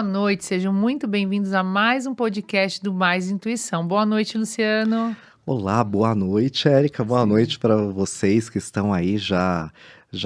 boa noite, sejam muito bem-vindos a mais um podcast do Mais Intuição. Boa noite, Luciano. Olá, boa noite, Érica. Boa Sim, noite para vocês que estão aí já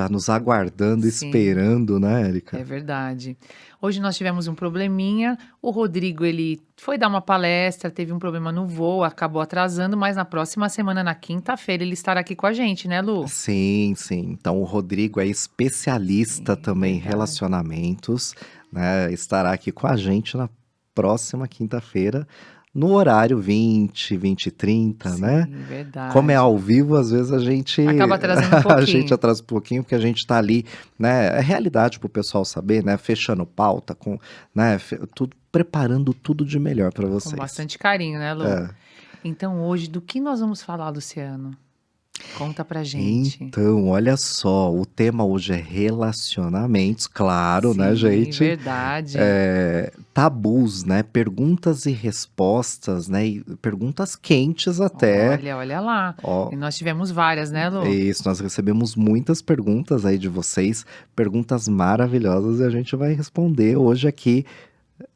nos aguardando, sim, esperando, né, é Érica? verdade. Hoje nós tivemos um probleminha, o Rodrigo, ele foi dar uma palestra, teve um problema no voo, acabou atrasando, mas na próxima semana, na quinta-feira, ele estará aqui com a gente, né, Lu? Sim, sim. Então o Rodrigo é especialista Sim, também em verdade. relacionamentos, né? Estará aqui com a gente na próxima quinta-feira, no horário 20, 20 e 30, né? Sim, Como é ao verdade. vivo, às vezes a gente Acaba atrasando um a gente pouquinho. atrasa um pouquinho, porque a gente tá ali, né? É realidade para o pessoal saber, né? Fechando pauta, com, né? Tudo, preparando tudo de melhor para Com vocês. bastante carinho, né, Lu? É. Então, hoje, do que nós vamos falar, Luciano? Conta pra gente. Então, olha só, o tema hoje é relacionamentos, claro, né, Sim, gente? verdade. Tabus, né? Perguntas e respostas, né? E perguntas quentes até. Olha lá. Ó, E nós tivemos várias, né, é Lu? isso, nós recebemos muitas perguntas aí de vocês, perguntas maravilhosas, e a gente vai responder hoje aqui,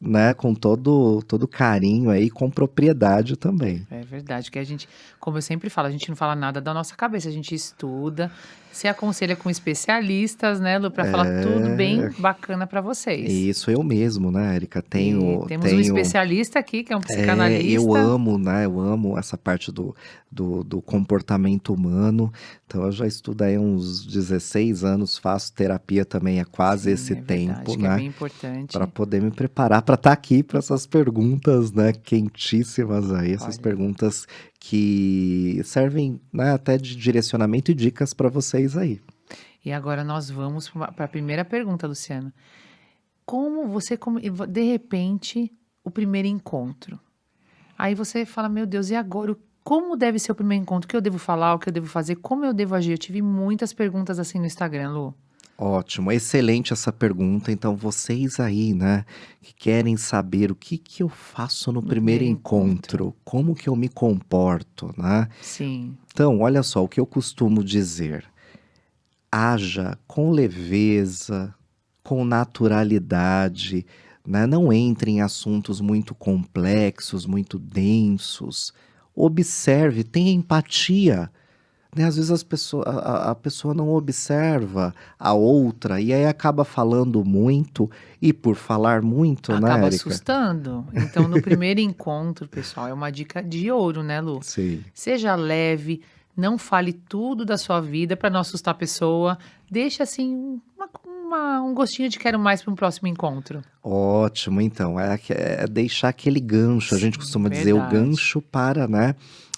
né? Com todo carinho aí, com propriedade também. É verdade, que a gente, como eu sempre falo, a gente não fala nada da nossa cabeça, a gente estuda, se aconselha com especialistas, né, Lu, para falar tudo É, bem bacana para vocês. isso eu mesmo, né, Erika? E Tenho, temos um tenho especialista aqui, que é um eu psicanalista. amo, né? Eu amo essa parte do comportamento humano. Então, eu já estudo aí uns 16 anos, faço terapia também há quase Sim, esse é tempo, verdade, que é né? bem Para importante. poder me preparar para estar aqui para essas perguntas, né? Quentíssimas aí, essas Olha. perguntas que servem, né, até de direcionamento e dicas para vocês aí. E agora nós vamos para a primeira pergunta, Luciano. Como você, de repente, o primeiro encontro? Aí você fala, meu Deus, e agora? Como deve ser o primeiro encontro? O que eu devo falar? O que eu devo fazer? Como eu devo agir? Eu tive muitas perguntas assim no Instagram, Lu. Ótimo, excelente essa pergunta. Então, vocês aí, né, que querem saber o que que eu faço no No primeiro primeiro encontro. encontro, como que eu me comporto, né? Sim, Então, olha só, o que eu costumo dizer: haja com leveza, com naturalidade, né? Não entre em assuntos muito complexos, muito densos. Observe, tenha empatia, né, às vezes a pessoa não observa a outra e aí acaba falando muito, e por falar muito, né, acaba Érica? assustando. Então, no primeiro encontro, pessoal, é uma dica de ouro, né, Lu? Sim. Seja leve, não fale tudo da sua vida para não assustar a pessoa. Deixa assim um gostinho de quero mais para um próximo encontro. Ótimo, então, é deixar aquele gancho, a gente Sim, costuma dizer o verdade. gancho para, né,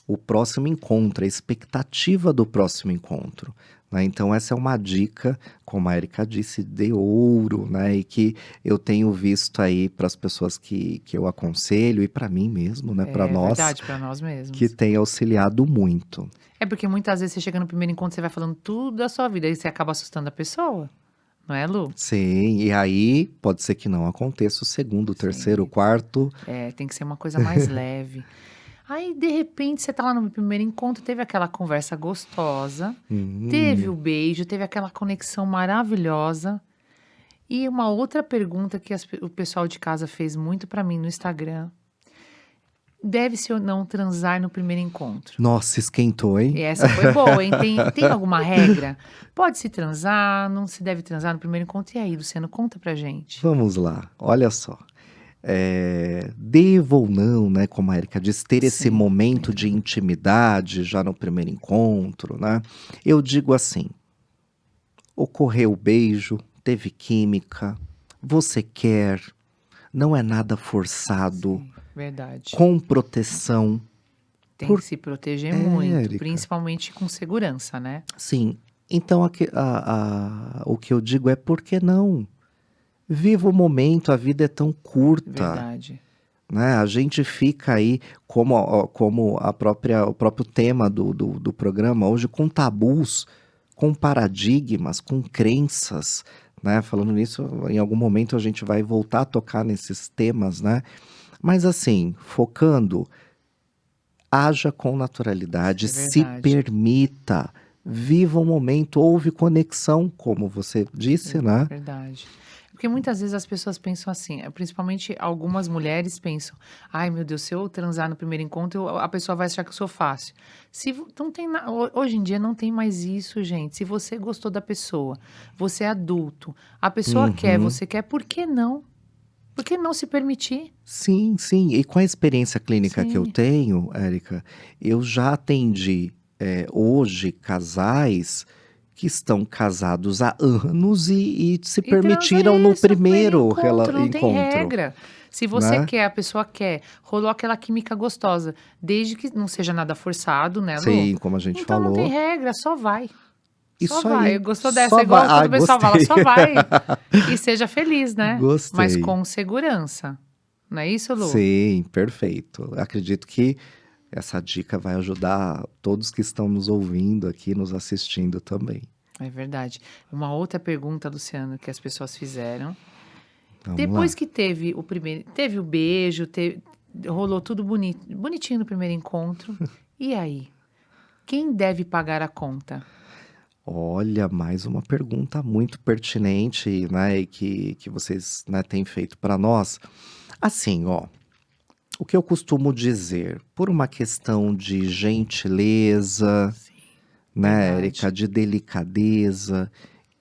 o próximo encontro, a expectativa do próximo encontro, né? Então essa é uma dica, como a Erika disse, de ouro, né, e que eu tenho visto aí para as pessoas que eu aconselho e para mim mesmo, né, para É nós, verdade, para nós que mesmos. tem auxiliado muito. É porque muitas vezes você chega no primeiro encontro, você vai falando tudo da sua vida e você acaba assustando a pessoa, não é, Lu? Sim, e aí pode ser que não aconteça o segundo, o terceiro, o Sim. quarto. É, tem que ser uma coisa mais leve. Aí, de repente, você tá lá no primeiro encontro, teve aquela conversa gostosa, teve Hum, o beijo, teve aquela conexão maravilhosa. E uma outra pergunta que o pessoal de casa fez muito pra mim no Instagram: deve-se ou não transar no primeiro encontro? nossa, esquentou, E hein? essa foi boa, hein? Tem alguma regra? Pode se transar, não se deve transar no primeiro encontro? E aí, Luciano, conta pra gente. Vamos lá, olha só. Devo ou não, né, como a Erika disse, ter esse Sim, momento de primeiro. intimidade já no primeiro encontro, né? Eu digo assim: ocorreu o beijo, teve química, você quer, não é nada forçado, Sim, verdade. com proteção. Tem que Por se proteger É, muito, Erika. principalmente com segurança, né? Sim. Então, o que eu digo é: por que não? Viva o momento, a vida é tão curta, Verdade. né? A gente fica aí, como o próprio tema do programa hoje, com tabus, com paradigmas, com crenças, né? Falando nisso, em algum momento a gente vai voltar a tocar nesses temas, né? Mas assim, focando, haja com naturalidade, É se verdade. permita, viva o momento, houve conexão, como você É disse, né? verdade. Porque muitas vezes as pessoas pensam assim, principalmente algumas mulheres pensam, ai meu Deus, se eu transar no primeiro encontro, a pessoa vai achar que eu sou fácil. Não tem hoje em dia não tem mais isso, gente. Se você gostou da pessoa, você é adulto, a pessoa quer, Uhum. você quer, por que não? Por que não se permitir? Sim, sim. E com a experiência clínica que eu Sim. tenho, Érica, eu já atendi, hoje casais que estão casados há anos e se E transa permitiram no isso, no primeiro primeiro encontro, não tem encontro, regra. Se você né? quer, a pessoa quer, rolou aquela química gostosa, desde que não seja nada forçado, né, Lu? Sim, como a gente Então não tem falou. regra, só vai. Só Isso vai. aí, Gostou dessa? só vai. Igual Ah, todo o pessoal fala, gostei. só vai. E seja feliz, né? Mas Gostei. com segurança. Não é isso, Lu? Sim, perfeito. Acredito que essa dica vai ajudar todos que estão nos ouvindo aqui, nos assistindo também. É verdade. Uma outra pergunta, Luciano, que as pessoas fizeram. Vamos Depois lá. que teve o primeiro, teve o beijo, rolou tudo bonitinho no primeiro encontro. E aí? Quem deve pagar a conta? Olha, mais uma pergunta muito pertinente, né, e que vocês, né, têm feito para nós. Assim, ó, o que eu costumo dizer, por uma questão de gentileza, Sim, né, Érica, verdade. de delicadeza,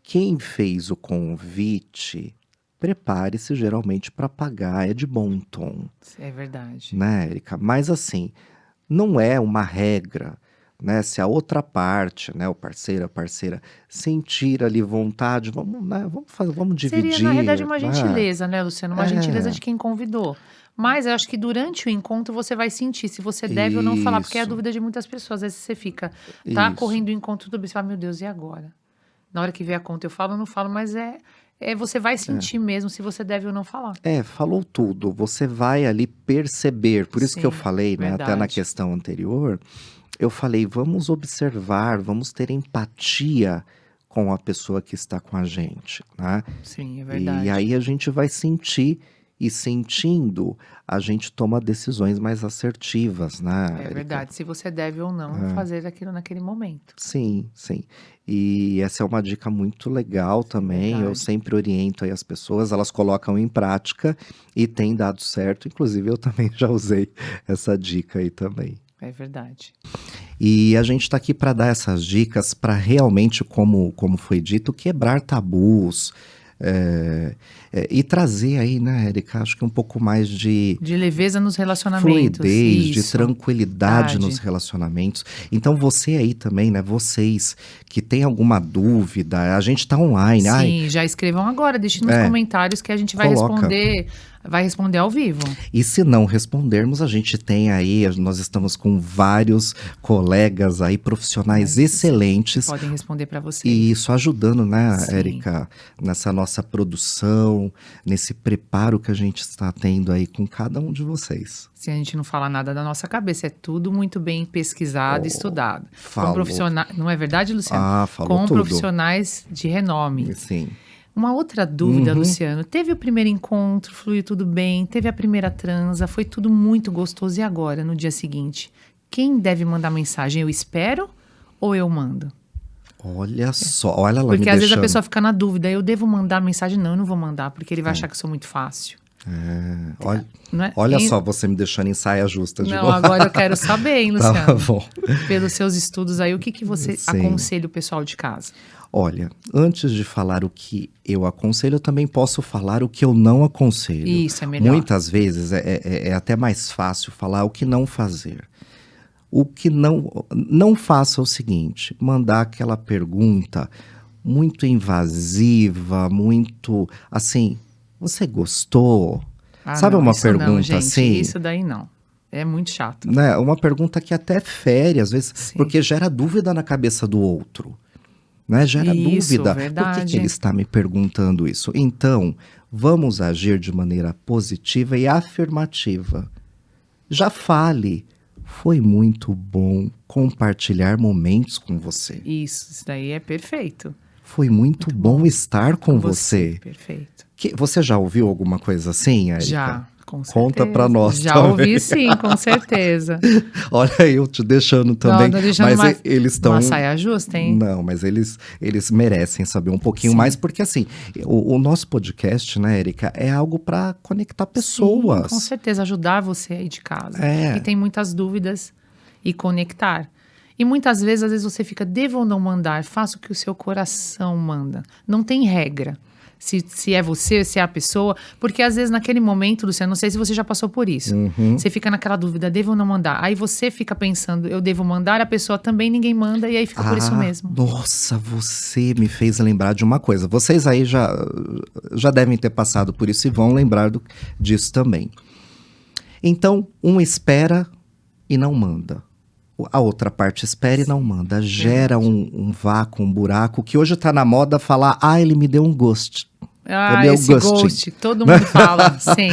quem fez o convite, prepare-se geralmente para pagar, é de bom tom, É verdade. né, Érica? Mas assim, não é uma regra, né? Se a outra parte, né, o parceiro, a parceira, sentir ali vontade, vamos, né, vamos fazer, vamos Seria, na realidade, dividir, uma né? gentileza, né, Luciano? Uma gentileza É, de quem convidou. Mas eu acho que durante o encontro você vai sentir se você deve ou não falar, porque é a isso, dúvida de muitas pessoas. Às vezes você fica, tá isso. correndo o encontro tudo bem, você fala, meu Deus, e agora? Na hora que vier a conta eu falo ou não falo, mas você vai sentir mesmo se você deve ou não falar. Falou tudo. Você vai ali perceber. Por isso que eu Sim, falei, né, até na verdade. questão anterior, eu falei, vamos observar, vamos ter empatia com a pessoa que está com a gente, né? Sim, é E verdade. aí a gente vai sentir, e sentindo, a gente toma decisões mais assertivas, né, É Érica? verdade. Se você deve ou não fazer aquilo naquele momento. Sim, sim. E essa é uma dica muito legal Sim, também. Eu verdade. sempre oriento aí as pessoas, elas colocam em prática e tem dado certo. Inclusive, eu também já usei essa dica aí também. É verdade. E a gente está aqui para dar essas dicas para realmente, como foi dito, quebrar tabus, e trazer aí, né, Érica, acho que um pouco mais de De leveza nos relacionamentos. fluidez, de Isso. tranquilidade nos Verdade. relacionamentos. Então você aí também, né, vocês que tem alguma dúvida, a gente tá online, ai, Sim, já escrevam agora, deixe nos é, comentários que a gente coloca. vai responder ao vivo. E se não respondermos, a gente tem aí, nós estamos com vários colegas aí, profissionais Que excelentes, podem responder para e vocês. isso ajudando, né, Sim. Érica, nessa nossa produção, nesse preparo que a gente está tendo aí com cada um de vocês. Se a gente não fala nada da nossa cabeça, é tudo muito bem pesquisado, Oh, estudado. Com falou. profissionais, não é verdade, Luciano? Ah, falou Com tudo. profissionais de renome. Sim. Uma outra dúvida, Uhum. Luciano. Teve o primeiro encontro, fluiu tudo bem, teve a primeira transa, foi tudo muito gostoso. E agora, no dia seguinte? Quem deve mandar mensagem? Eu espero ou eu mando? Olha só, olha lá me Porque às vezes a deixando. pessoa fica na dúvida, eu devo mandar mensagem? Não, eu não vou mandar, porque ele vai achar que eu sou muito fácil. Olha, Não é? olha só você me deixando em saia justa de Não, novo. agora eu quero saber, hein, Tá Luciano? bom. Pelos seus estudos aí, o que você Sim. aconselha o pessoal de casa? Olha, antes de falar o que eu aconselho, eu também posso falar o que eu não aconselho. Isso, é melhor. Muitas vezes é até mais fácil falar o que não fazer. O que não faça o seguinte, mandar aquela pergunta muito invasiva, muito assim, você gostou? Ah, Sabe não, uma isso não, pergunta gente, assim? isso daí não. É muito chato. Né? Uma pergunta que até fere, às vezes, Sim. porque gera dúvida na cabeça do outro. Né? Gera Isso, dúvida. Por que verdade. ele está me perguntando isso? Então, vamos agir de maneira positiva e afirmativa. Já fale. Foi muito bom compartilhar momentos com você. Isso daí é perfeito. Foi muito bom estar com você. Perfeito. Você já ouviu alguma coisa assim, Érica? Já. Com Conta pra certeza. nós Já também. ouvi sim, com certeza. Olha, eu te deixando também. Não, deixando Mas uma, eles estão. uma saia justa, hein? Não, mas eles merecem saber um pouquinho Sim. mais, porque assim, o nosso podcast, né, Érica, é algo para conectar pessoas. Sim, com certeza, ajudar você aí de casa. É. Que tem muitas dúvidas e conectar. E muitas vezes, às vezes você fica, devo ou não mandar? Faça o que o seu coração manda. Não tem regra. Se é você, se é a pessoa. Porque às vezes naquele momento, Luciano, não sei se você já passou por isso. Você fica naquela dúvida, devo ou não mandar? Aí você fica pensando, eu devo mandar, a pessoa também ninguém manda, e aí fica por isso mesmo. Nossa, você me fez lembrar de uma coisa. Vocês aí já devem ter passado por isso e vão lembrar disso também. Então, um espera e não manda. A outra parte espera e não manda. Gera um vácuo, um buraco, que hoje tá na moda falar, ele me deu um ghost. Ah, esse ghost, todo mundo fala, sim.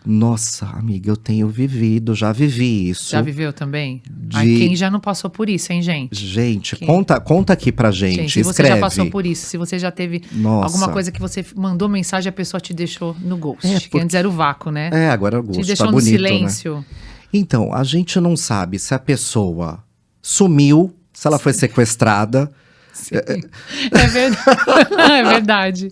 Nossa, amiga, eu tenho vivido, já vivi isso. Já viveu também? Quem já não passou por isso, hein, gente? Gente, conta aqui pra gente, se você escreve. já passou por isso, se você já teve alguma coisa que você mandou mensagem e a pessoa te deixou no ghost, que antes era o vácuo, né? Agora é o ghost, te deixou tá no bonito, silêncio. Né? Então, a gente não sabe se a pessoa sumiu, se ela foi sequestrada. Sim. É verdade. É verdade.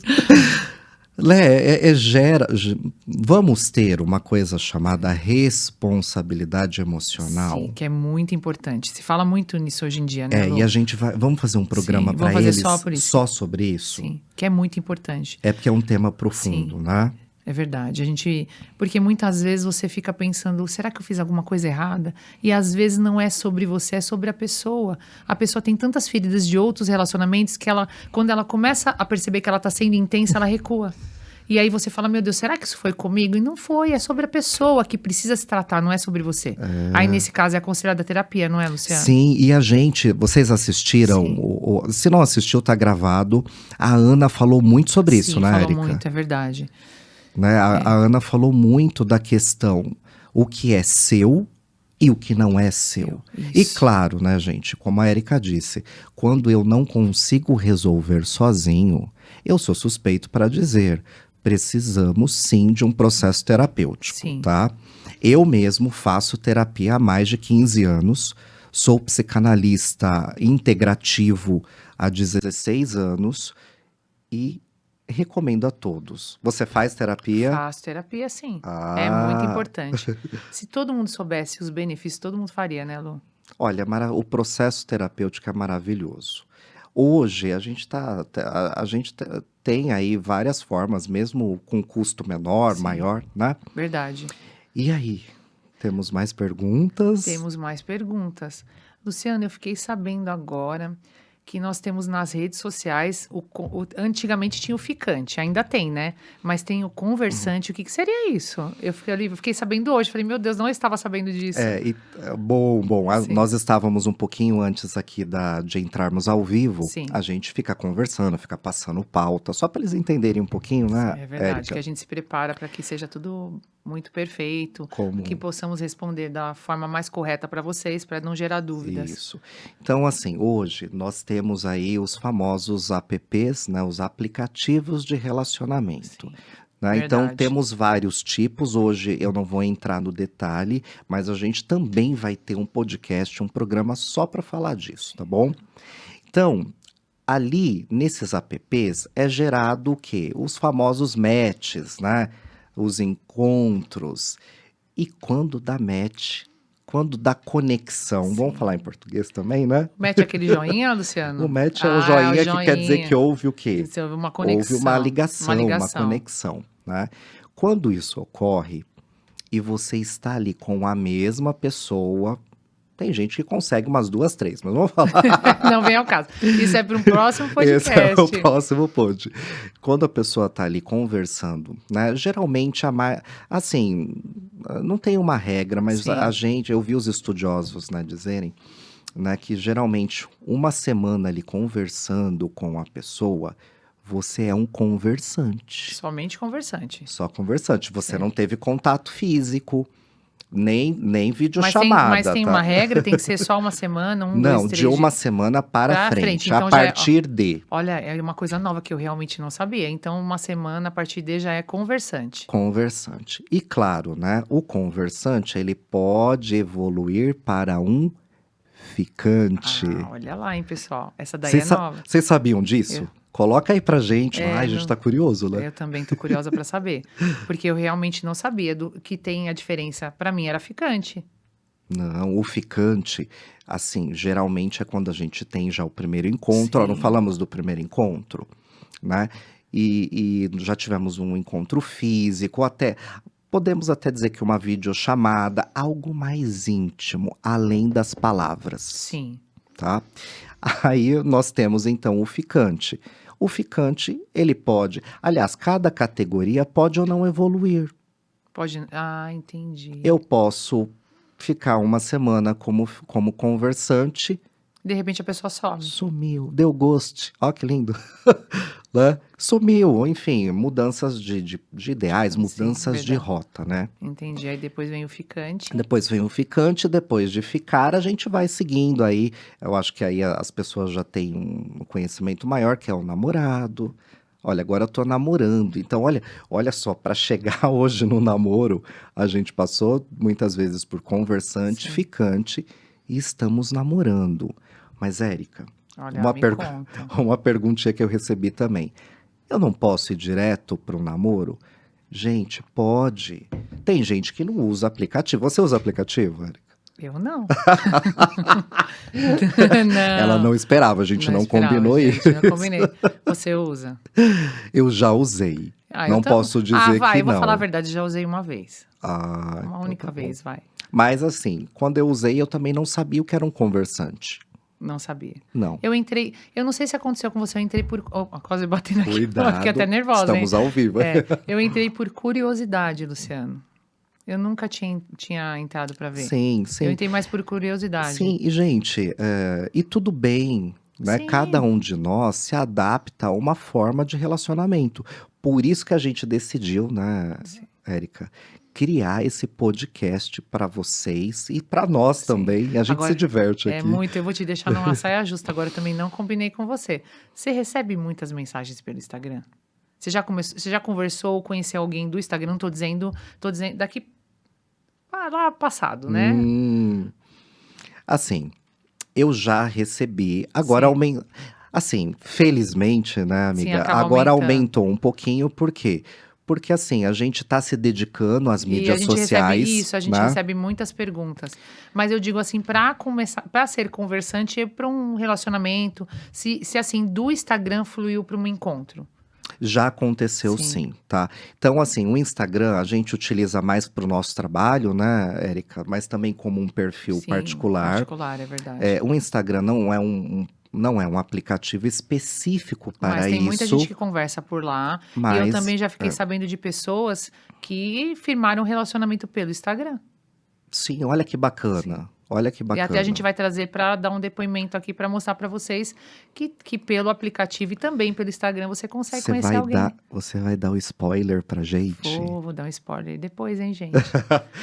Vamos ter uma coisa chamada responsabilidade emocional. Sim, que é muito importante. Se fala muito nisso hoje em dia, né, Lu? E a gente vamos fazer um programa para eles só sobre isso. Sim, que é muito importante. É porque é um tema profundo, Sim. né? É verdade. Porque muitas vezes você fica pensando, será que eu fiz alguma coisa errada? E às vezes não é sobre você, é sobre a pessoa. A pessoa tem tantas feridas de outros relacionamentos que quando ela começa a perceber que ela está sendo intensa, ela recua. E aí você fala, meu Deus, será que isso foi comigo? E não foi, é sobre a pessoa que precisa se tratar, não é sobre você. Aí nesse caso é considerada terapia, não é, Luciano? Sim, e vocês assistiram, se não assistiu, tá gravado. A Ana falou muito sobre isso, né, Érica? Falou muito, é verdade. Né? A Ana falou muito da questão, o que é seu e o que não é seu. Isso. E claro, né, gente, como a Érica disse, quando eu não consigo resolver sozinho, eu sou suspeito para dizer, precisamos sim de um processo terapêutico, tá? Eu mesmo faço terapia há mais de 15 anos, sou psicanalista integrativo há 16 anos e recomendo a todos. Você faz terapia? Faço terapia, sim. É muito importante. Se todo mundo soubesse os benefícios, todo mundo faria, né, Lu? Olha, o processo terapêutico é maravilhoso. Hoje, a gente tem aí várias formas, mesmo com custo menor, maior, né? Verdade. E aí? Temos mais perguntas? Temos mais perguntas. Luciano, eu fiquei sabendo agora que nós temos nas redes sociais, antigamente tinha o ficante, ainda tem, né? Mas tem o conversante, o que seria isso? Eu fiquei sabendo hoje, falei, meu Deus, não estava sabendo disso. Bom, nós estávamos um pouquinho antes aqui de entrarmos ao vivo, a gente fica conversando, fica passando pauta, só para eles entenderem um pouquinho, né, é verdade, Érica? que a gente se prepara para que seja tudo muito perfeito, que possamos responder da forma mais correta para vocês, para não gerar dúvidas. Isso. Então, assim, hoje nós temos aí os famosos apps, né, os aplicativos de relacionamento. Né? Então, temos vários tipos. Hoje eu não vou entrar no detalhe, mas a gente também vai ter um podcast, um programa só para falar disso, tá bom? Então, ali nesses apps é gerado o quê? Os famosos matches, né? Os encontros. E quando dá match, quando dá conexão, vamos falar em português também, né? O match é aquele joinha, Luciano? O match é o joinha que quer dizer que houve o quê? Houve uma conexão. Houve uma ligação, uma conexão, né? Quando isso ocorre e você está ali com a mesma pessoa, tem gente que consegue umas 2, 3, mas vamos falar. Não vem ao caso. Isso é para um próximo podcast. Esse é o próximo pod. Quando a pessoa está ali conversando, né? Geralmente, assim, não tem uma regra, mas eu vi os estudiosos, né, dizerem, né, que geralmente uma semana ali conversando com a pessoa, você é um conversante. Somente conversante. Só conversante. Você não teve contato físico, Nem Mas tem videochamada, uma tá? regra? Tem que ser só uma semana? Um, Não, dois, de três uma semana para pra frente. frente, a Então já é. partir de Olha, é uma coisa nova que eu realmente não sabia. Então, uma semana a partir de já é conversante. conversante. E claro, né, o conversante, ele pode evoluir para um ficante. Ah, olha lá, hein, pessoal. Essa daí é nova. Vocês sabiam Eu, disso? Coloca aí pra gente. Ai, é, a gente não, tá curioso, né? eu também tô curiosa para saber. Porque eu realmente não sabia que tem a diferença. Para mim era ficante. Não, o ficante, assim, geralmente é quando a gente tem já o primeiro encontro. Ó, não Sim, falamos do primeiro encontro, né? E já tivemos um encontro físico, até podemos até dizer que uma videochamada, algo mais íntimo, além das palavras, sim. tá? Aí nós temos então o ficante. O ficante, ele pode, aliás, cada categoria pode ou não evoluir. Pode. Ah, entendi. Eu posso ficar uma semana como conversante, De repente a pessoa some. sumiu, deu ghost, ó que lindo, né? Sumiu, enfim, mudanças de ideais, Sim, mudanças de verdade. rota, né? Entendi. Aí depois vem o ficante. Depois vem o ficante, depois de ficar, a gente vai seguindo aí. Eu acho que aí as pessoas já têm um conhecimento maior, que é o namorado. Olha, agora eu tô namorando. Então, olha só, para chegar hoje no namoro, a gente passou muitas vezes por conversante, Sim. ficante e estamos namorando. Mas, Érica, Olha, uma, me pergu- conta. uma perguntinha que eu recebi também. Eu não posso ir direto para um namoro? Gente, pode. Tem gente que não usa aplicativo. Você usa aplicativo, Érica? Eu não. Ela Não. não esperava, a gente Não não esperava, combinou gente. isso. Não combinei. Você usa? Eu já usei. Ah, eu Não também. posso Ah, dizer vai, que eu vou falar a não. verdade, já usei uma vez. Ah, Uma então tá única bom. vez, vai. Mas assim, quando eu usei, eu também não sabia o que era um conversante. Não sabia. Não. Eu entrei, eu não sei se aconteceu com você, eu entrei por. Oh, quase batendo aqui, eu fiquei até Cuidado, nervosa, hein? estamos ao vivo. É, eu entrei por curiosidade, Luciano. Eu nunca tinha entrado para ver. Sim, Eu sim. entrei mais por curiosidade. Sim, e gente, e tudo bem, né? Cada Sim, um de nós se adapta a uma forma de relacionamento. Por isso que a gente decidiu, né, sim, Érica, criar esse podcast para vocês e para nós sim. também. A gente se Agora, diverte é aqui. muito, eu vou te deixar numa saia justa. Agora eu também não combinei com você. Você recebe muitas mensagens pelo Instagram? Você já conversou ou conheceu alguém do Instagram? Tô dizendo daqui para lá passado, né? Hum, assim, eu já recebi, agora Sim, assim, felizmente, né, sim, amiga, acaba agora aumentando. aumentou um pouquinho, por quê? Porque assim, a gente tá se dedicando às E a mídias gente recebe sociais, isso, a gente né? recebe muitas perguntas. Mas eu digo assim, para começar, para ser conversante, para um relacionamento, se assim, do Instagram fluiu para um encontro. Já aconteceu Sim, sim, tá? Então, assim, o Instagram a gente utiliza mais para o nosso trabalho, né, Érica? Mas também como um perfil sim, particular. particular, é verdade. O Instagram não é um aplicativo específico Mas para tem muita gente isso, que conversa por lá. E eu mas também já fiquei sabendo de pessoas que firmaram um relacionamento pelo Instagram. sim, olha que Sim. bacana. Olha que E até a gente bacana. vai trazer para dar um depoimento aqui para mostrar para vocês que pelo aplicativo e também pelo Instagram você consegue conhecer alguém. Você vai dar o spoiler pra gente? Vou dar um spoiler depois, hein, gente?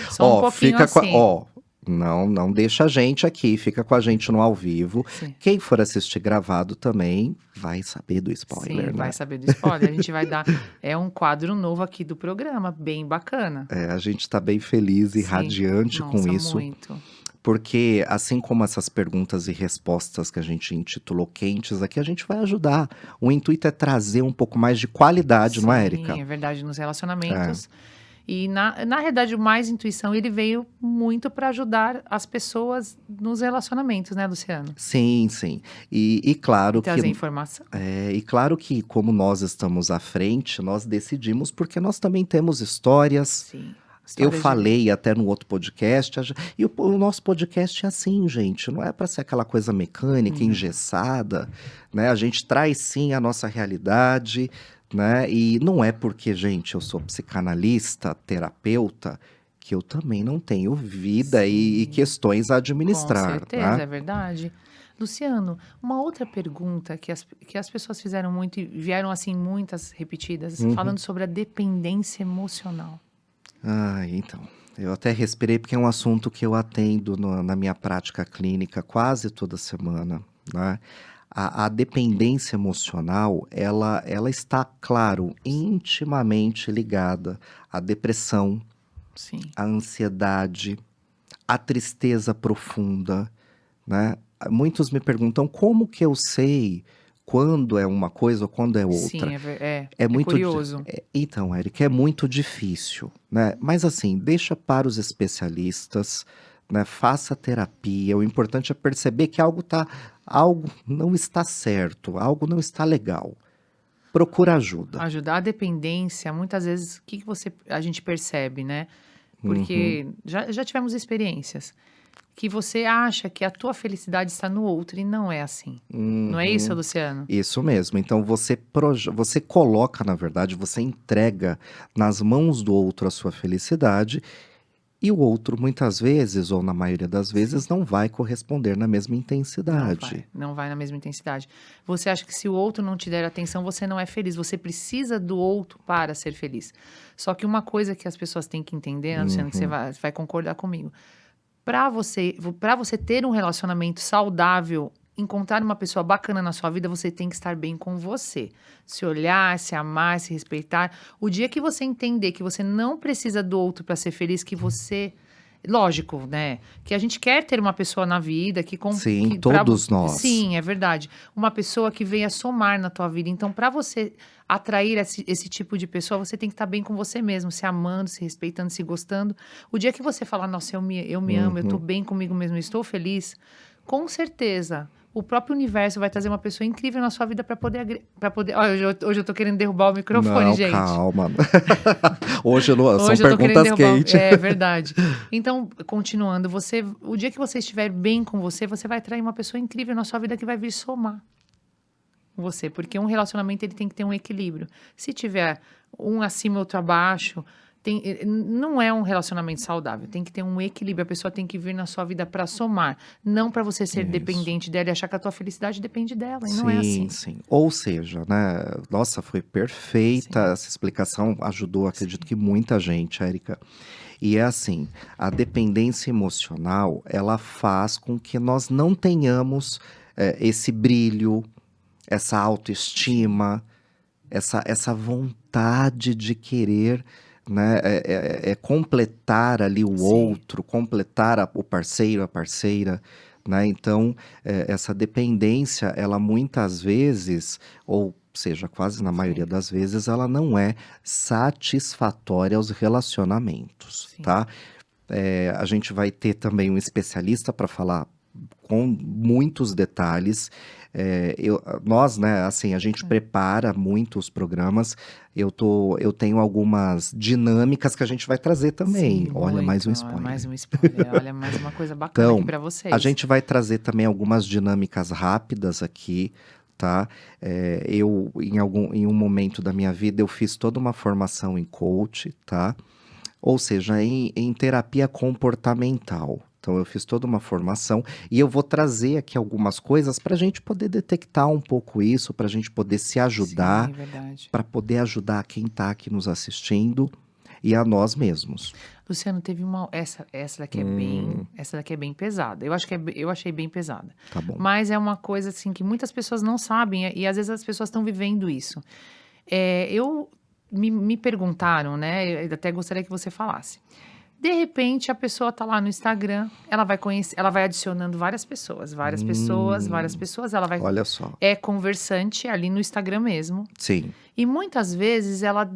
Só um Ó, pouquinho fica com assim. ó, não deixa a gente aqui, fica com a gente no ao vivo. Sim, Quem for assistir gravado também vai saber do sim, spoiler, vai né? saber do spoiler. A gente vai dar. É um quadro novo aqui do programa, bem bacana. A gente tá bem feliz e Sim, radiante com nossa, isso, muito. porque assim como essas perguntas e respostas que a gente intitulou quentes aqui, a gente vai ajudar. O intuito é trazer um pouco mais de qualidade, não é, Sim, Érica? é verdade, nos É. relacionamentos. E na realidade, o Mais Intuição, ele veio muito para ajudar as pessoas nos relacionamentos, né, Luciano? Sim, sim. E E claro que trazer informação. como nós estamos à frente, nós decidimos porque nós também temos histórias. Sim, Eu histórias de vida. falei até no outro podcast, e o nosso podcast é assim, gente, não é para ser aquela coisa mecânica, Não. engessada, né? A gente traz sim a nossa realidade, né? E não é porque, gente, eu sou psicanalista, terapeuta, que eu também não tenho vida e Sim, questões a com administrar, certeza, né? é verdade. Luciano, uma outra pergunta que as pessoas fizeram muito e vieram assim muitas repetidas, Uhum. falando sobre a dependência emocional. Ah, então. Eu até respirei porque é um assunto que eu atendo na minha prática clínica quase toda semana, né? A dependência emocional, ela está, claro, intimamente ligada à depressão, Sim, à ansiedade, à tristeza profunda, né? Muitos me perguntam como que eu sei quando é uma coisa ou quando é sim, outra. É é muito curioso. então, Eric, é muito difícil, né, mas assim, deixa para os especialistas, né, faça terapia, o importante é perceber que algo não está certo, algo não está legal. Procura ajuda. Ajudar a dependência, muitas vezes, o que que a gente percebe, né? Uhum, Porque já tivemos experiências que você acha que a tua felicidade está no outro e não é assim. Não é isso, uhum. Luciano? Isso mesmo, então você coloca, na verdade, você entrega nas mãos do outro a sua felicidade. E o outro, muitas vezes, ou na maioria das Sim. vezes, não vai corresponder na mesma intensidade. Não vai na mesma intensidade. Você acha que se o outro não te der atenção, você não é feliz. Você precisa do outro para ser feliz. Só que uma coisa que as pessoas têm que entender, né, Luciano, que você Uhum. vai concordar comigo. Para você ter um relacionamento saudável, encontrar uma pessoa bacana na sua vida, você tem que estar bem com você. Se olhar, se amar, se respeitar. O dia que você entender que você não precisa do outro para ser feliz, que você. Lógico, né? Que a gente quer ter uma pessoa na vida Sim, todos nós. sim, é verdade. Uma pessoa que venha somar na tua vida. Então, para você atrair esse tipo de pessoa, você tem que estar bem com você mesmo, se amando, se respeitando, se gostando. O dia que você falar, nossa, eu me amo, eu tô Uhum. bem comigo mesmo, eu estou feliz, com certeza. O próprio universo vai trazer uma pessoa incrível na sua vida para poder. Olha, hoje eu tô querendo derrubar o microfone, Não, gente. calma. Hoje são Hoje eu tô querendo perguntas derrubar. quentes. É verdade. Então, continuando, o dia que você estiver bem com você vai atrair uma pessoa incrível na sua vida que vai vir somar com você, porque um relacionamento ele tem que ter um equilíbrio. Se tiver um acima e outro abaixo, não é um relacionamento saudável. Tem que ter um equilíbrio. A pessoa tem que vir na sua vida para somar, não para você ser Isso. dependente dela e achar que a tua felicidade depende dela. E não é Sim, assim. sim. Ou seja, né? Nossa, foi perfeita Sim, essa explicação, ajudou, acredito sim, que muita gente, Érica. E é assim, a dependência emocional, ela faz com que nós não tenhamos esse brilho, essa sim, autoestima, essa vontade de querer, né, completar ali o sim, outro, completar o parceiro, a parceira, né? Então, essa dependência, ela muitas vezes, ou seja, quase na maioria sim, das vezes, ela não é satisfatória aos relacionamentos, sim. tá? A gente vai ter também um especialista para falar com muitos detalhes. Nós, né, assim, a gente prepara muitos programas. Eu tenho algumas dinâmicas que a gente vai trazer Sim, também. Olha, mais muito. um É mais spoiler. um spoiler. Olha, mais uma coisa bacana aqui Então, para a vocês. gente vai trazer também algumas dinâmicas rápidas aqui, tá? Em um momento da minha vida, eu fiz toda uma formação em coach, tá? Ou seja, em terapia comportamental. Então, eu fiz toda uma formação e eu vou trazer aqui algumas coisas para a gente poder detectar um pouco isso, para a gente poder se ajudar, Sim, verdade. para poder ajudar quem está aqui nos assistindo e a nós mesmos. Luciano, teve essa daqui é bem pesada. Eu achei bem pesada. Tá bom. Mas é uma coisa assim que muitas pessoas não sabem e às vezes as pessoas estão vivendo isso. Me perguntaram, né? Eu até gostaria que você falasse. De repente, a pessoa tá lá no Instagram, ela vai adicionando várias pessoas, várias pessoas, várias Hum, pessoas, ela vai olha só. é conversante ali no Instagram mesmo. Sim. E muitas vezes ela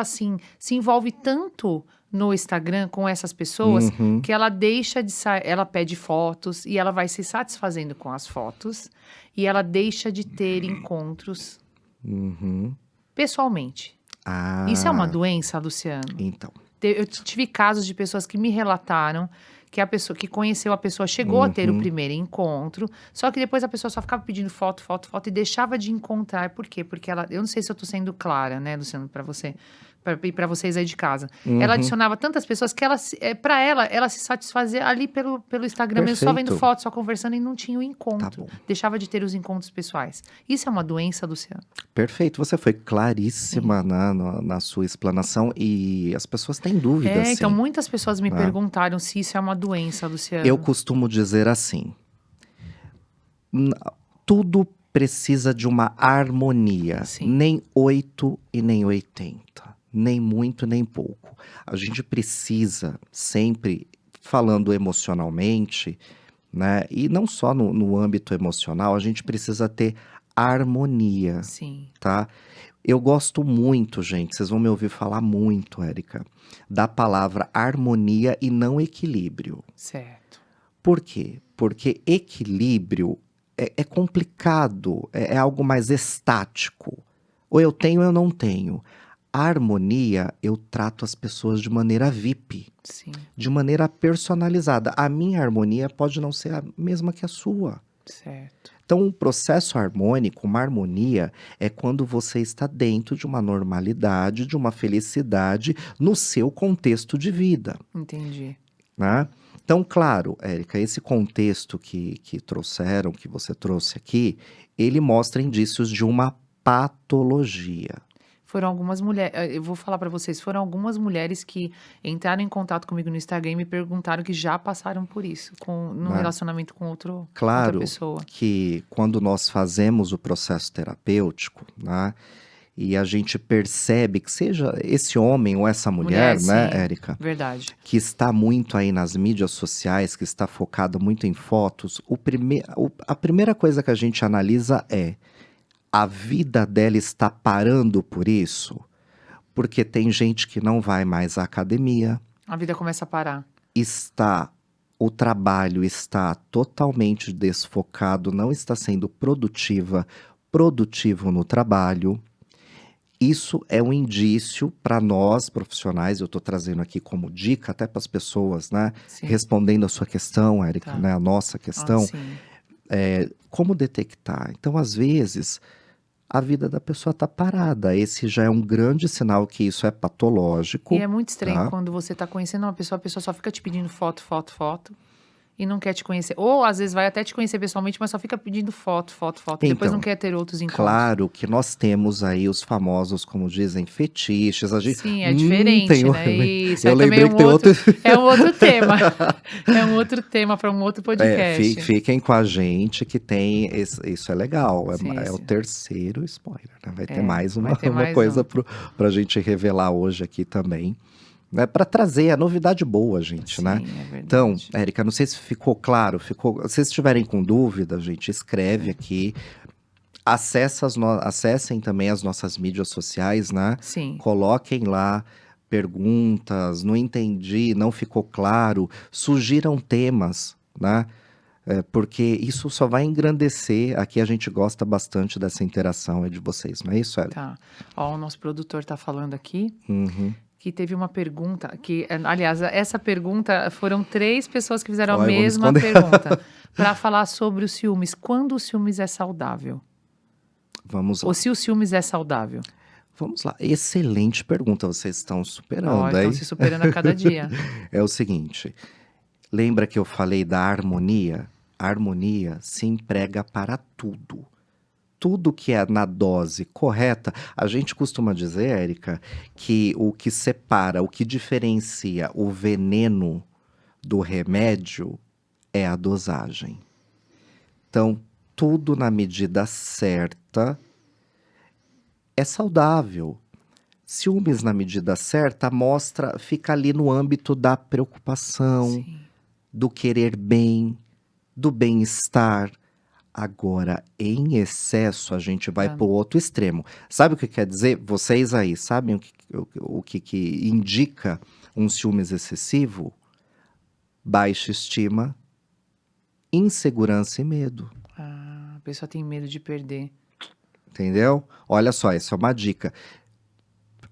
assim, se envolve tanto no Instagram com essas pessoas Uhum, que ela deixa ela pede fotos e ela vai se satisfazendo com as fotos e ela deixa de ter encontros uhum. pessoalmente. Isso é uma Ah, doença, Luciano? então. Eu tive casos de pessoas que me relataram que a pessoa que conheceu a pessoa chegou a ter o Uhum. primeiro encontro, só que depois a pessoa só ficava pedindo foto, foto, foto e deixava de encontrar. Por quê? Porque eu não sei se eu tô sendo clara, né, Luciano, para para vocês aí de casa. Ela Uhum. adicionava tantas pessoas que para ela se satisfazia ali pelo Instagram mesmo, só vendo Perfeito. fotos, só conversando e não tinha o Tá encontro. bom. Deixava de ter os encontros pessoais. Isso é uma doença, Luciano? Perfeito. Você foi Sim. claríssima na sua explanação e as pessoas têm dúvidas, Então sim, muitas pessoas me né? perguntaram se isso é uma doença, Eu Luciano. costumo dizer assim: n- tudo precisa de uma harmonia, Sim, nem 8 e nem 80, nem muito nem pouco. A gente precisa sempre, falando emocionalmente, né? E não só no âmbito emocional, a gente precisa ter harmonia, sim, tá? Eu gosto muito, gente, vocês vão me ouvir falar muito, Érica, da palavra harmonia e não equilíbrio. certo. Por quê? Porque equilíbrio é complicado, é algo mais estático. Ou eu tenho ou eu não tenho. A harmonia, eu trato as pessoas de maneira VIP, Sim, de maneira personalizada. A minha harmonia pode não ser a mesma que a sua. certo. Então, um processo harmônico, uma harmonia, é quando você está dentro de uma normalidade, de uma felicidade no seu contexto de vida, Entendi. né? Então, claro, Érica, esse contexto que trouxeram, que você trouxe aqui, ele mostra indícios de uma patologia. Foram algumas mulheres, eu vou falar pra vocês, foram algumas mulheres que entraram em contato comigo no Instagram e me perguntaram que já passaram por isso, num Né? relacionamento com outra Claro pessoa. que quando nós fazemos o processo terapêutico, né, e a gente percebe que seja esse homem ou essa mulher, né, Sim, Érica, verdade. que está muito aí nas mídias sociais, que está focado muito em fotos, a primeira coisa que a gente analisa é: a vida dela está parando por isso? Porque tem gente que não vai mais à academia, A vida começa a parar. o trabalho está totalmente desfocado, não está sendo produtivo no trabalho. Isso é um indício para nós profissionais, eu estou trazendo aqui como dica até para as pessoas, né? Sim, Respondendo a sua questão, Érica, tá. né? A nossa questão, Sim. como detectar? Então, às vezes, a vida da pessoa está parada. Esse já é um grande sinal que isso é E patológico, é muito estranho tá? quando você tá conhecendo uma pessoa, a pessoa só fica te pedindo foto, foto, foto, e não quer te conhecer. Ou às vezes vai até te conhecer pessoalmente, mas só fica pedindo foto, foto, foto. Depois não Então, quer ter outros encontros. claro que nós temos aí os famosos, como dizem, fetiches. A gente, Sim, é diferente, tem, né? Isso eu aí também lembrei que tem outro. é um outro tema. É um outro tema para um outro podcast. Fiquem com a gente que tem. Isso é legal. Sim, É o sim. terceiro spoiler, né? Vai ter É, mais vai ter uma mais coisa um. pra gente revelar hoje aqui também. Né? Para trazer a novidade boa, gente, né? Sim, é Então, verdade. Érica, não sei se ficou claro. Se vocês estiverem com dúvida, gente, escreve aqui. Acessem também as nossas mídias sociais, né? Sim, Coloquem lá perguntas, não entendi, não ficou claro, sugiram temas, né? Porque isso só vai engrandecer. Aqui a gente gosta bastante dessa interação aí de vocês, não é isso, Érica? tá. Ó, o nosso produtor tá falando aqui Uhum. que teve uma pergunta aliás, essa pergunta foram 3 pessoas que fizeram a Ó, eu vou me mesma esconder. pergunta, para falar sobre os ciúmes. Quando o ciúmes é saudável? Vamos Ou lá. se o ciúmes é saudável? Vamos lá. Excelente pergunta, vocês estão Ó, superando, estão hein? se superando a cada dia. É o seguinte, lembra que eu falei da harmonia? A harmonia se emprega para tudo. Tudo que é na dose correta, a gente costuma dizer, Érica, que o que separa, o que diferencia o veneno do remédio é a dosagem. Então, tudo na medida certa é saudável. Ciúmes na medida certa fica ali no âmbito da preocupação, Sim. do querer bem, do bem-estar. Agora, em excesso, a gente vai Já- para o outro extremo. Sabe o que quer dizer? Vocês aí, sabem o que indica um ciúmes excessivo? Baixa estima, insegurança e medo. a pessoa tem medo de perder. Entendeu? Olha só, essa é uma dica.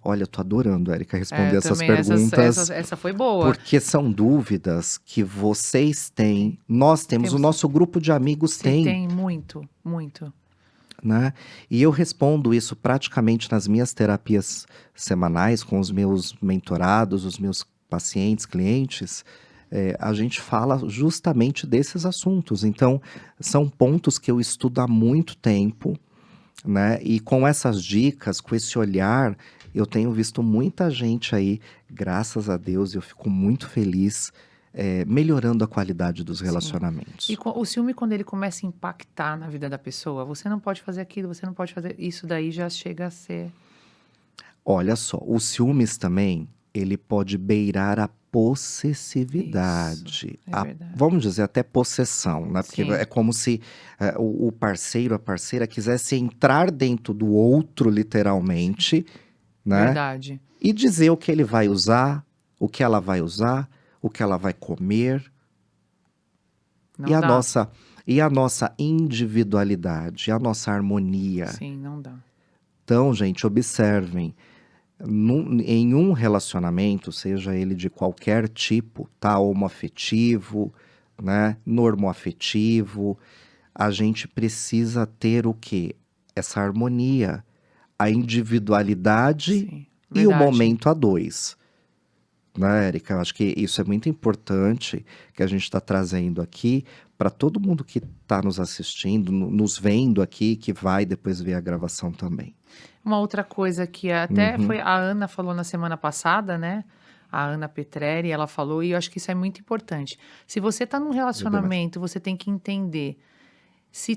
Olha, eu tô adorando, Érica, responder Eu essas também, perguntas. essa foi boa. Porque são dúvidas que vocês têm, nós temos, o Temos. nosso grupo de amigos Sim, tem. tem muito, muito. né? E eu respondo isso praticamente nas minhas terapias semanais com os meus mentorados, os meus pacientes, clientes. A gente fala justamente desses assuntos. Então, são pontos que eu estudo há muito tempo, né? E com essas dicas, com esse olhar, eu tenho visto muita gente aí, graças a Deus, eu fico muito feliz, melhorando a qualidade dos Sim. E relacionamentos. o ciúme, quando ele começa a impactar na vida da pessoa, você não pode fazer aquilo, você não pode fazer isso, daí já chega a ser. Olha só, o ciúmes também, ele pode beirar a Isso, possessividade, é verdade. vamos dizer até possessão, né? Porque Sim, é como se o parceiro, a parceira quisesse entrar dentro do outro, literalmente, né? verdade. E dizer o que ele vai usar, o que ela vai usar, o que ela vai comer, e Não a dá. nossa, e a nossa individualidade, a nossa harmonia. Sim, não dá. Então, gente, observem. Em um relacionamento, seja ele de qualquer tipo, tá? Homoafetivo, né? Normoafetivo, a gente precisa ter o quê? Essa harmonia, a individualidade Sim, e o verdade. momento a dois. Né, Érica? Eu acho que isso é muito importante que a gente está trazendo aqui para todo mundo que está nos assistindo, nos vendo aqui, que vai depois ver a gravação também. Uma outra coisa que até Uhum, foi a Ana falou na semana passada, né, a Ana Petrelli, ela falou e eu acho que isso é muito importante. Se você está num verdade. relacionamento, você tem que entender se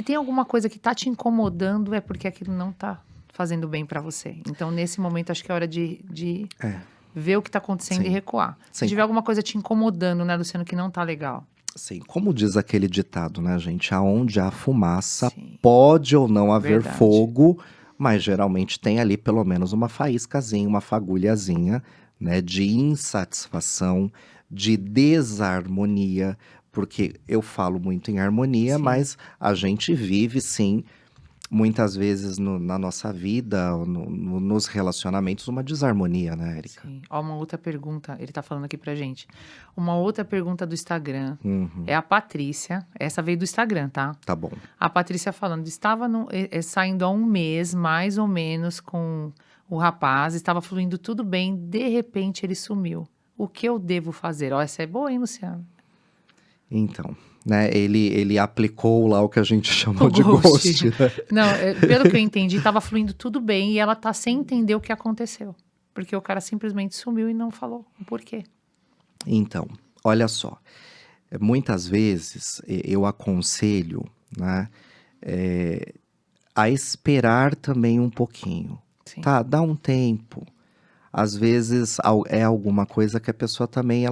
tem alguma coisa que tá te incomodando, é porque aquilo não tá fazendo bem para você. Então, nesse momento, acho que é hora de É, ver o que tá acontecendo e sim. recuar. Se Sim, tiver alguma coisa te incomodando, né, Luciano, que não tá legal. sim. Como diz aquele ditado, né, gente? Aonde há fumaça, Sim, pode ou não haver verdade. fogo, mas geralmente tem ali pelo menos uma faíscazinha, uma fagulhazinha, né, de insatisfação, de desarmonia, porque eu falo muito em harmonia, Sim, mas a gente vive sim muitas vezes na nossa vida, nos relacionamentos, uma desarmonia, né, Érica? sim. Ó, uma outra pergunta, ele tá falando aqui pra gente. Uma outra pergunta do Instagram, é Uhum, a Patrícia, essa veio do Instagram, tá? tá bom. A Patrícia falando, estava saindo há um mês, mais ou menos, com o rapaz, estava fluindo tudo bem, de repente ele sumiu. O que eu devo fazer? Ó, essa é boa, hein, Luciano? Então, né, ele aplicou lá o que a gente O chamou de ghost. ghost, né? Não, pelo que eu entendi, estava fluindo tudo bem e ela tá sem entender o que aconteceu. Porque o cara simplesmente sumiu e não falou o porquê. Então, olha só, muitas vezes eu aconselho, né, a esperar também um pouquinho, Sim, tá? Dá um tempo. Às vezes é alguma coisa que a pessoa também,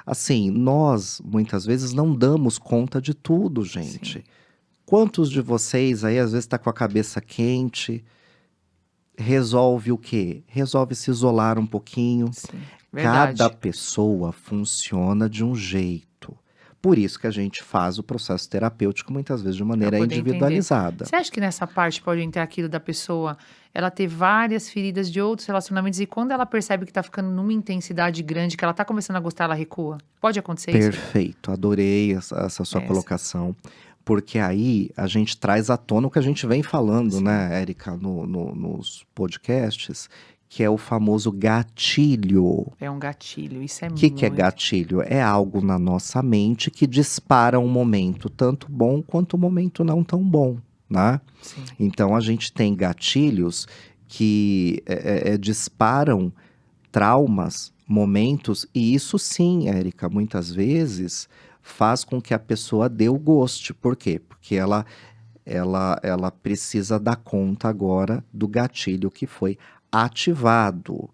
assim, nós muitas vezes não damos conta de tudo, sim, gente. Quantos de vocês aí às vezes tá com a cabeça quente, resolve o quê? Resolve se isolar um pouquinho. sim. Cada Verdade. pessoa funciona de um jeito. Por isso que a gente faz o processo terapêutico muitas vezes de Para maneira poder entender. individualizada. Você acha que nessa parte pode entrar aquilo da pessoa, ela ter várias feridas de outros relacionamentos e quando ela percebe que tá ficando numa intensidade grande, que ela tá começando a gostar, ela recua? Pode acontecer isso? Perfeito, adorei essa sua Essa, colocação, porque aí a gente traz à tona o que a gente vem falando, sim, né, Érica, nos podcasts, que é o famoso gatilho. é um gatilho, isso é O que é muito gatilho? É algo na nossa mente que dispara um momento tanto bom quanto um momento não tão bom, né? sim, Então a gente tem gatilhos que disparam traumas, momentos, e isso sim, Érica, muitas vezes faz com que a pessoa dê o goste. Por quê? Porque ela precisa dar conta agora do gatilho que foi ativado.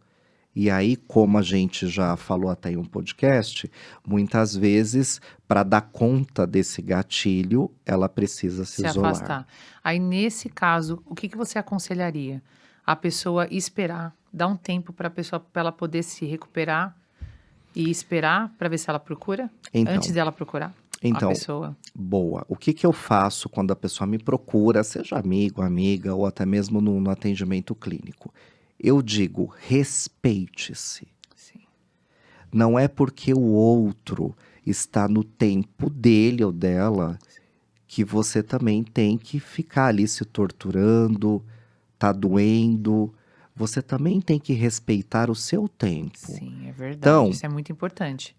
E aí, como a gente já falou até em um podcast, muitas vezes, para dar conta desse gatilho, ela precisa se se isolar. afastar. Aí nesse caso, o que que você aconselharia? A pessoa esperar, dar um tempo para a pessoa, para ela poder se recuperar e esperar para ver se ela procura? Antes Então, dela procurar a então, pessoa? boa. O que eu faço quando a pessoa me procura, seja amigo, amiga ou até mesmo no atendimento clínico? Eu digo, respeite-se. Sim, Não é porque o outro está no tempo dele ou dela que você também tem que ficar ali se torturando, tá doendo. Você também tem que respeitar o seu tempo. Sim, é verdade. Então, Isso é muito importante.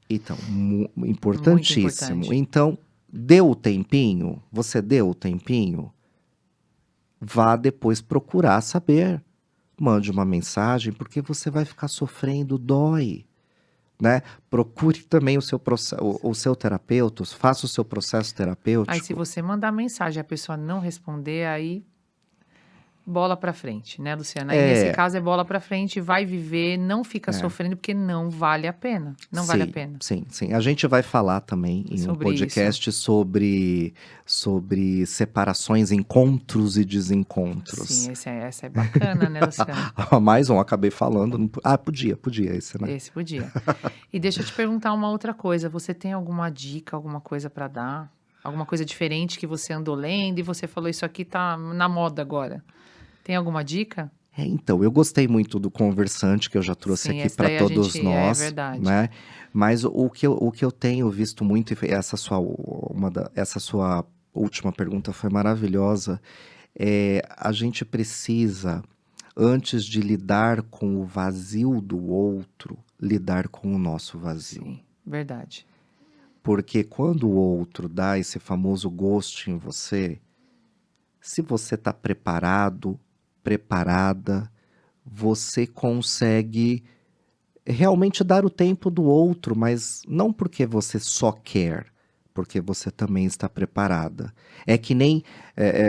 Muito importantíssimo. importante. Então, deu o tempinho? Você deu o tempinho? Vá depois procurar saber. Mande uma mensagem, porque você vai ficar sofrendo, dói. Né? Procure também o seu terapeuta, faça o seu processo Aí, se terapêutico. você mandar mensagem e a pessoa não responder, aí bola pra frente, né, Luciana? Aí, nesse É, caso, é bola pra frente, vai viver, não fica sofrendo, porque não vale a pena. Não vale a sim, pena. sim, sim. A gente vai falar também em um Sobre isso. podcast sobre separações, encontros e desencontros. Sim, essa é bacana, né, Luciana? Mais um, acabei falando. Podia esse, né? Esse podia. E deixa eu te perguntar uma outra coisa. Você tem alguma dica, alguma coisa pra dar? Alguma coisa diferente que você andou lendo e você falou, isso aqui tá na moda agora. Tem alguma dica? Então, eu gostei muito do conversante que eu já trouxe Sim, aqui essa para daí a todos gente é nós, verdade. né? Mas o que eu tenho visto muito, e essa sua última pergunta foi maravilhosa, a gente precisa, antes de lidar com o vazio do outro, lidar com o nosso vazio. Sim, verdade. Porque quando o outro dá esse famoso ghost em você, se você está preparado, preparada, você consegue realmente dar o tempo do outro, mas não porque você só quer, porque você também está preparada. É que nem,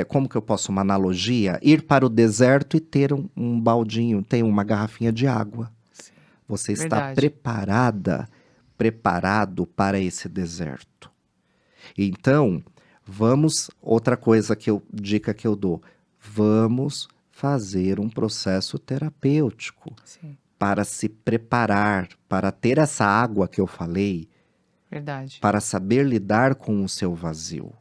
como que eu posso uma analogia? Ir para o deserto e ter um baldinho, tem uma garrafinha de água. Sim, Você está verdade. preparado para esse deserto. Então, outra dica que eu dou, vamos fazer um processo terapêutico Sim, para se preparar, para ter essa água que eu falei, verdade. para saber lidar com o seu vazio.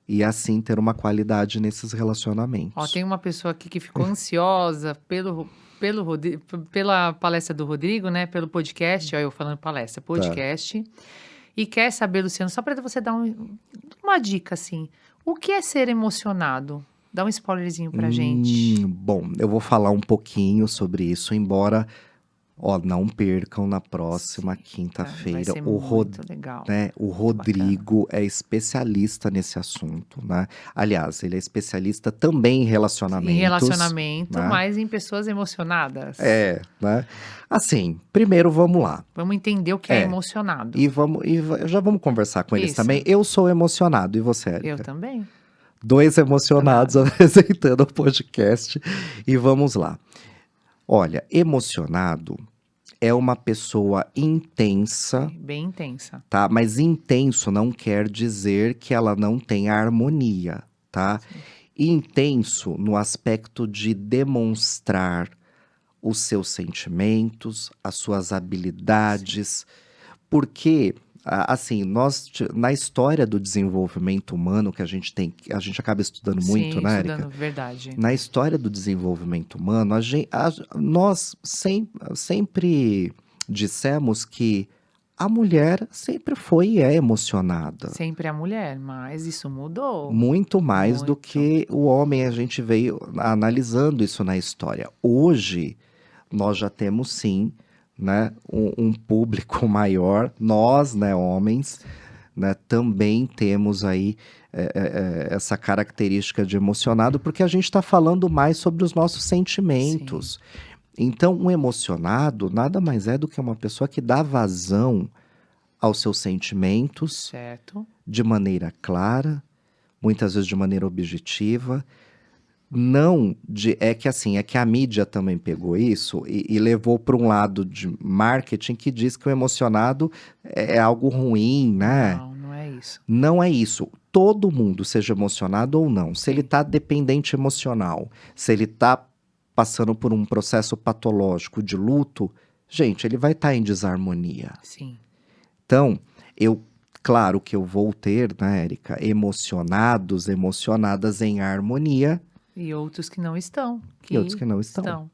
E assim ter uma qualidade nesses Ó, relacionamentos. tem uma pessoa aqui que ficou ansiosa pela palestra do Rodrigo, né? Pelo podcast, ó, eu falando palestra, podcast. E quer saber, Luciano, só para você dar uma dica assim. O que é ser emocionado? Dá um spoilerzinho pra gente. Bom, eu vou falar um pouquinho sobre isso, embora, não percam na próxima Sim, vai quinta-feira. ser muito legal. O Muito bacana. Rodrigo é especialista nesse assunto, né? Aliás, ele é especialista também em relacionamentos. Em relacionamento, né? mas em pessoas emocionadas. Né? Assim, primeiro vamos lá. Vamos entender o que é emocionado. Já vamos conversar com eles Isso. também. Eu sou emocionado, e você, Eu Érica? também. Dois emocionados apresentando o podcast. E vamos lá. Olha, emocionado é uma pessoa intensa, Bem intensa. tá? Mas intenso não quer dizer que ela não tenha harmonia, tá? Intenso no aspecto de demonstrar os seus sentimentos, as suas habilidades, porque assim, na história do desenvolvimento humano que a gente acaba estudando muito, Sim, né, estudando, Érica? verdade. Na história do desenvolvimento humano, nós sempre dissemos que a mulher sempre foi e é emocionada. Sempre a mulher, mas isso mudou. Muito mais do Muito. que o homem. A gente veio analisando isso na história. Hoje, nós já temos sim, né, um público maior. Nós, né, homens, né, também temos aí essa característica de emocionado, porque a gente está falando mais sobre os nossos sentimentos. Então, um emocionado nada mais é do que uma pessoa que dá vazão aos seus sentimentos Certo. de maneira clara, muitas vezes de maneira objetiva. Não é que a mídia também pegou isso e levou para um lado de marketing que diz que o emocionado é algo ruim, né? Não, não é isso. Não é isso. Todo mundo, seja emocionado ou não, se Sim. ele está dependente emocional, se ele está passando por um processo patológico de luto, gente, ele vai estar em desarmonia. Sim. Então, claro que eu vou ter, né, Érica, emocionados, emocionadas em harmonia. E outros que não estão. E outros que não estão.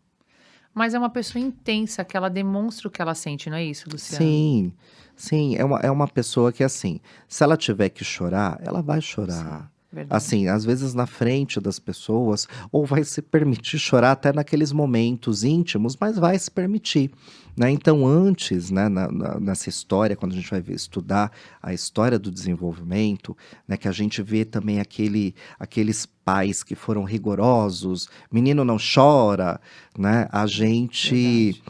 mas é uma pessoa intensa, que ela demonstra o que ela sente, não é isso, Luciano? Sim, sim, é uma pessoa que, assim, se ela tiver que chorar, ela vai Sim, chorar. verdade. Assim, às vezes na frente das pessoas, ou vai se permitir chorar até naqueles momentos íntimos, mas vai se permitir, né? Então, antes, né, nessa história, quando a gente vai estudar a história do desenvolvimento, né, que a gente vê também aqueles pais que foram rigorosos, menino não chora, né? Verdade.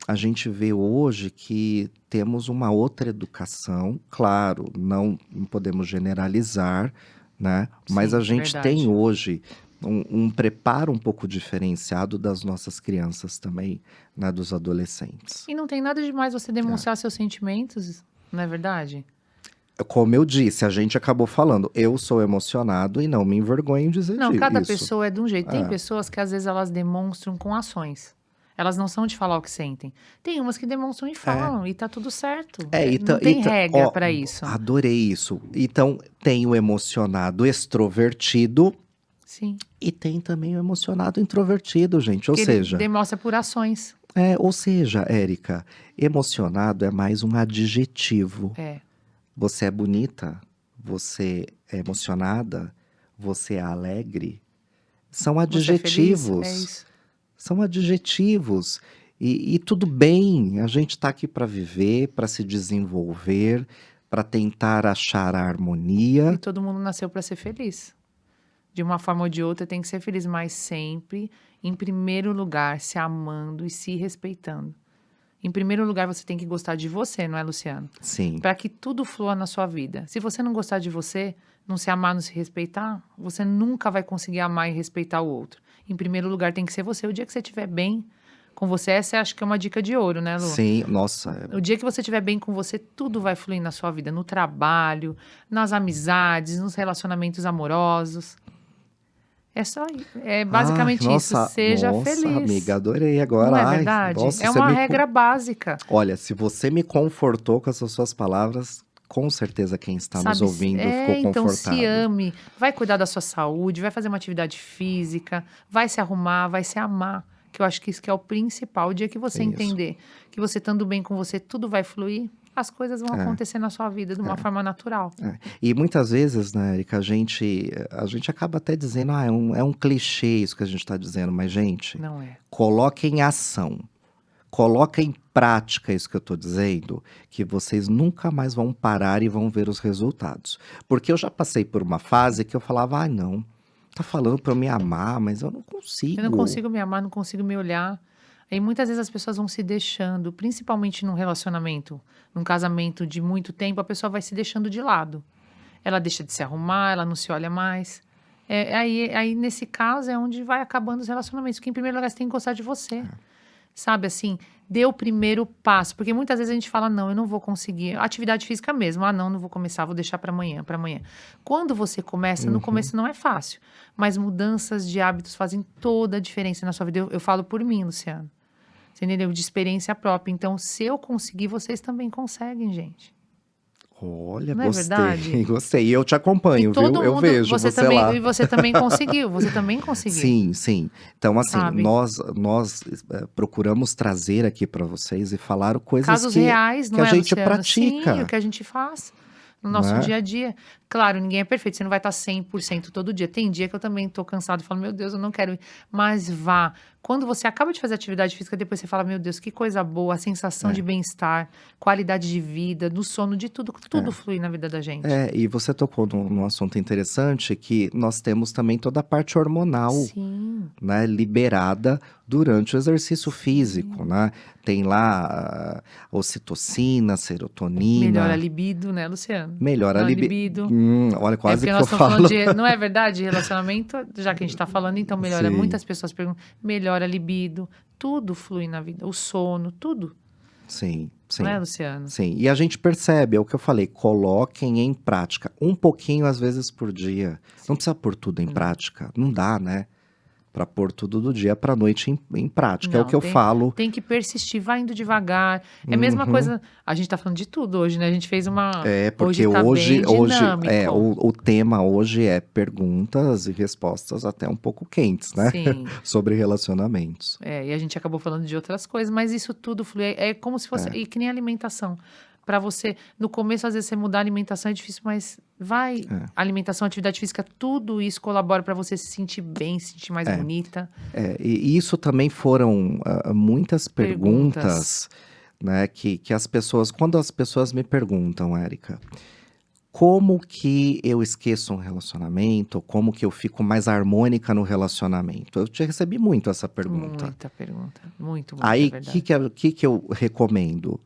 A gente vê hoje que temos uma outra educação, claro, não podemos generalizar, né? Mas a Sim, gente tem verdade. hoje um preparo um pouco diferenciado das nossas crianças também, né? Dos adolescentes. E não tem nada de mais você É. demonstrar seus sentimentos, não é verdade? Como eu disse, a gente acabou falando, eu sou emocionado e não me envergonho em dizer Não, cada isso. pessoa é de um jeito. Tem É. pessoas que às vezes elas demonstram com ações. Elas não são de falar o que sentem. Tem umas que demonstram e É. falam, e tá tudo certo. É, Não tem regra ó, pra isso. adorei isso. Então, tem o emocionado extrovertido Sim. e tem também o emocionado introvertido, gente. Que ele demonstra por ações. Ou seja, Érica, emocionado é mais um adjetivo. É. Você é bonita, você é emocionada, você é alegre. São Você é feliz? É adjetivos. isso. São adjetivos. E tudo bem, a gente está aqui para viver, para se desenvolver, para tentar achar a E harmonia. todo mundo nasceu pra ser feliz. De uma forma ou de outra tem que ser feliz, mas sempre, em primeiro lugar, se amando e se respeitando. Em primeiro lugar, você tem que gostar de você, não é, Luciano? Sim, Para que tudo flua na sua vida. Se você não gostar de você, não se amar, não se respeitar, você nunca vai conseguir amar e respeitar o outro. Em primeiro lugar, tem que ser você. O dia que você estiver bem com você, essa acho que é uma dica de ouro, né, Lu? sim, nossa, O dia que você estiver bem com você, tudo vai fluir na sua vida, no trabalho, nas amizades, nos relacionamentos amorosos. É ai, basicamente isso. nossa, Seja nossa, amiga, feliz. adorei Não agora. é Ai, verdade? nossa, É uma regra básica. olha, se você me confortou com essas suas palavras, com certeza quem está nos Sabe, ouvindo ficou então se confortado. ame, vai cuidar da sua saúde, vai fazer uma atividade física, vai se arrumar, vai se amar, que eu acho que isso que é o principal. O dia que você Isso. entender que você estando bem com você, tudo vai fluir, as coisas vão É, acontecer na sua vida de uma é. forma natural. É. E muitas vezes, né, Erika, a gente acaba até dizendo, é um clichê isso que a gente está dizendo, mas, gente, Não é. coloque em ação, coloque em prática isso que eu estou dizendo, que vocês nunca mais vão parar e vão ver os resultados. Porque eu já passei por uma fase que eu falava, não, tá falando para eu me amar, mas eu não Eu não consigo. consigo me amar, não consigo me olhar. Aí muitas vezes as pessoas vão se deixando, principalmente num relacionamento, num casamento de muito tempo, a pessoa vai se deixando de lado. Ela deixa de se arrumar, ela não se olha mais. Aí, nesse caso, é onde vai acabando os relacionamentos. Porque, em primeiro lugar, você tem que gostar de você. Sabe, assim, dê o primeiro passo. Porque muitas vezes a gente fala, não, eu não vou conseguir. Atividade física mesmo. Ah, não vou começar, vou deixar para amanhã, para amanhã. Quando você começa, no Uhum. começo não é fácil. Mas mudanças de hábitos fazem toda a diferença na sua vida. Eu falo por mim, Luciano. Você entendeu? De experiência própria. Então, se eu conseguir, vocês também conseguem, gente. Olha, Não é gostei, verdade? gostei. E eu te E acompanho, viu? todo Eu mundo, vejo você lá. você também conseguiu, você também conseguiu, Sim, sim. Então, assim, sabe? nós procuramos trazer aqui para vocês e falar coisas Casos que, reais, que não a é, gente Luciano? Sim, o pratica, que a gente faz no nosso né? dia a dia. Claro, ninguém é perfeito, você não vai estar 100% todo dia. Tem dia que eu também estou cansado e falo, meu Deus, eu não quero ir. Mas vá. Quando você acaba de fazer atividade física, depois você fala, meu Deus, que coisa boa, a sensação de É, bem-estar, qualidade de vida, do sono, de tudo, tudo é. flui na vida da gente. E você tocou num assunto interessante que nós temos também toda a parte hormonal, Sim, né, liberada durante o exercício físico, sim. né? Tem lá a ocitocina, Melhora a serotonina, libido, né, Luciano? melhora a A libido. libido. Olha, É quase porque que nós eu estamos falando falo. de, não é verdade, de relacionamento, já que a gente está falando, então melhora. Sim, Muitas pessoas perguntam, melhora a libido, tudo flui na vida, o sono, tudo, sim, não é, sim. Luciano? Sim, e a gente percebe, é o que eu falei, coloquem em prática, um pouquinho às vezes por dia. Não Sim. precisa pôr tudo em Não. prática, não dá, né? para pôr tudo do dia para noite em prática. É o Não, que eu falo. tem que persistir, vai indo devagar. É a mesma Uhum. coisa, a gente tá falando de tudo hoje, né? A gente fez uma. É, Hoje porque tá bem dinâmico. o tema hoje é perguntas e respostas até um pouco quentes, né? Sim. Sobre relacionamentos. E a gente acabou falando de outras coisas, mas isso tudo flui. É como se fosse. É. E que nem alimentação. Para você, no começo, às vezes, você mudar a alimentação é difícil, mas vai. É. Alimentação, atividade física, tudo isso colabora para você se sentir bem, se sentir mais É. bonita. E isso também foram muitas perguntas, né? Que as pessoas, quando as pessoas me perguntam, Érica, como que eu esqueço um relacionamento? Como que eu fico mais harmônica no relacionamento? Eu te recebi muito essa pergunta. Muita pergunta. Muito, Aí, é o verdade. que eu recomendo?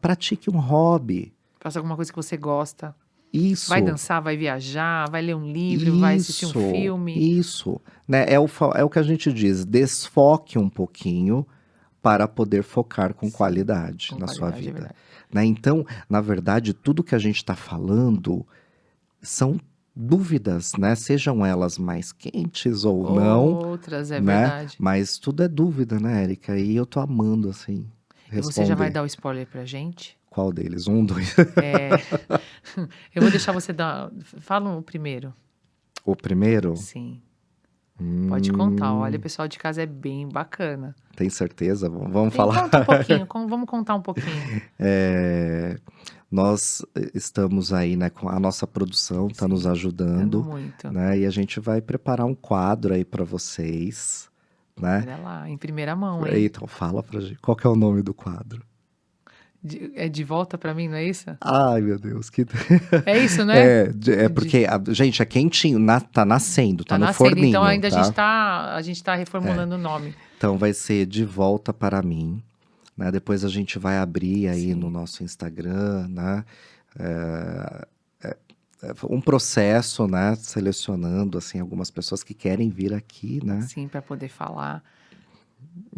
Pratique um hobby. Faça alguma coisa que você gosta. Isso. Vai dançar, vai viajar, vai ler um livro, vai assistir um filme. Isso. Né? É o que a gente diz, desfoque um pouquinho para poder focar com Sim, qualidade com na sua qualidade, é vida. verdade. Né? Então, na verdade, tudo que a gente está falando são dúvidas, né? Sejam elas mais quentes ou não, Outras, é né? verdade. Mas tudo é dúvida, né, Érica? E eu tô amando, assim, E você já vai responder. dar o spoiler pra gente? Qual deles? Um, dois. Eu vou deixar você dar. Fala o primeiro. O primeiro? Sim. Pode contar. Olha, o Hum, pessoal de casa é bem bacana. tem certeza? Vamos Tem, falar. conta um pouquinho. Vamos contar um pouquinho. É, nós estamos aí, né, com a nossa produção está nos Sim, ajudando, muito. né? E a gente vai preparar um quadro aí para vocês, né? Olha lá, em primeira mão, hein? Então, fala pra gente, qual que é o nome do quadro? É de volta pra mim, não é isso? Ai, meu Deus, que... É isso, né? É porque, gente, é quentinho, tá nascendo, tá Tá no nascendo, então forninho, ainda tá? a gente tá reformulando o nome. Então vai ser De Volta para Mim, né? Depois a gente vai abrir aí no Sim. nosso Instagram, né? É, um processo, né? Selecionando, assim, algumas pessoas que querem vir aqui, né? Sim, para poder falar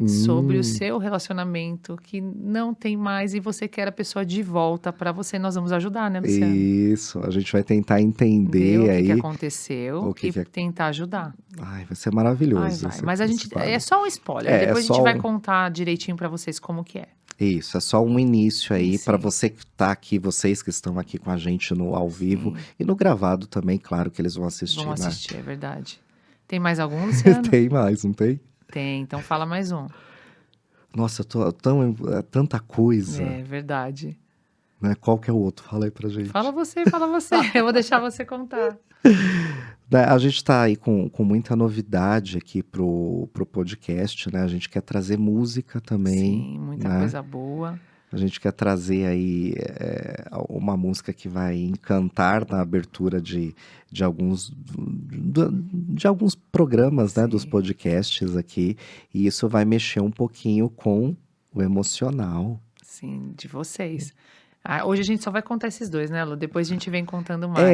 sobre o Hum, seu relacionamento que não tem mais e você quer a pessoa de volta para você. Nós vamos ajudar, né, Luciano? isso, a gente vai tentar Ver entender o que aí aconteceu o que e que é. tentar ajudar. Ai, vai ser Ai, maravilhoso vai. esse, Mas a esse gente é quadro. só um spoiler. É Depois a gente só vai contar direitinho para vocês como que é. isso, é só um início aí para Sim. você que tá aqui, vocês que estão aqui com a gente no ao vivo Sim. e no gravado também, claro que eles vão assistir, Vamos né? assistir, é verdade. Tem mais algum, Luciano? Tem mais, não tem? Tem, então fala mais um. Nossa, eu tô tão, é tanta coisa, É verdade. né? Qual que é o outro? Fala aí pra gente. Fala você, fala você. Eu vou deixar você contar. Né, a gente tá aí com muita novidade aqui pro podcast, né? A gente quer trazer música também, Sim, muita né? coisa boa. A gente quer trazer aí uma música que vai encantar na abertura de alguns programas, né? Dos Sim. podcasts aqui. E isso vai mexer um pouquinho com o emocional. Sim, de vocês. Hoje a gente só vai contar esses dois, né, Lu? Depois a gente vem contando mais.